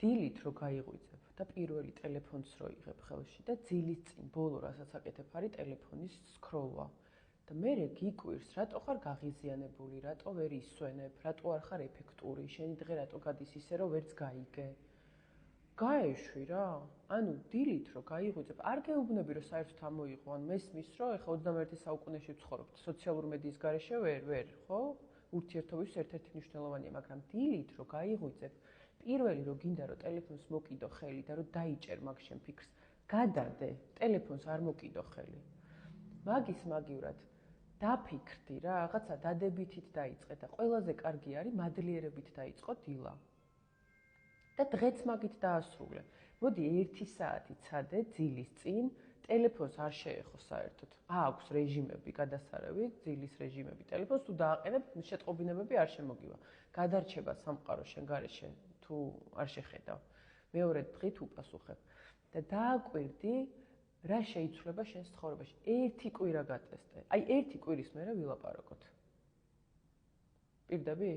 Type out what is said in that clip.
დილით რო გაიღვიძებ და პირველი ტელეფონს რო იღებ ხელში და ძილის წინ ბოლო რასაც აკეთებ არის ტელეფონის სკროლვა. და მე გიკვირს, რატო ხარ გაღიზიანებული, რატო ვერ ისვენებ, რატო არ ხარ ეფექტური, შენი დღე რატო გადის ისე, რომ ვერც გაიგე. გაეშვი რა. ანუ დილით რო გაიღვიძებ, არ გეუბნები რომ საერთოდ ამოიღო, ან მესმის რომ ეხა 21 საუკუნეში ვცხოვრობთ, სოციალური მედიის გარეშე ვერ, ხო? ურთიერთობის ერთ-ერთი მნიშვნელოვანია, მაგრამ დილით რო გაიღვიძებ, პირველი რო გინდა რომ ტელეფონს მოკიდო ხელი და რომ დაიჭერ მაგ შენ ფიქრს, გადადე, ტელეფონს არ მოკიდო ხელი. მაგის მაგივრად დაფიქრდი რა, რაღაცა დადებითით დაიწყე და ყველაზე კარგი არის მადლიერებით დაიწყო დილა. და დღეც მაგით დაასრულე. მოდი 1 საათი ცადე ძილის წინ, ტელეფონს არ შეეხო საერთოდ. აქვს რეჟიმები გადასარევი, ძილის რეჟიმები ტელეფონს თუ დააყენებ, შეტყობინებები არ შემოგივა. გადარჩება სამყარო შენ გარეშე თუ არ შეხედავ. მეორე დღით უპასუხებ. და დააკვირდი რა შეიცვლება შენს ცხოვრებაში. 1 კვირა გატესტე. აი 1 კვირის მერე ვილაპარაკოთ. პირდები?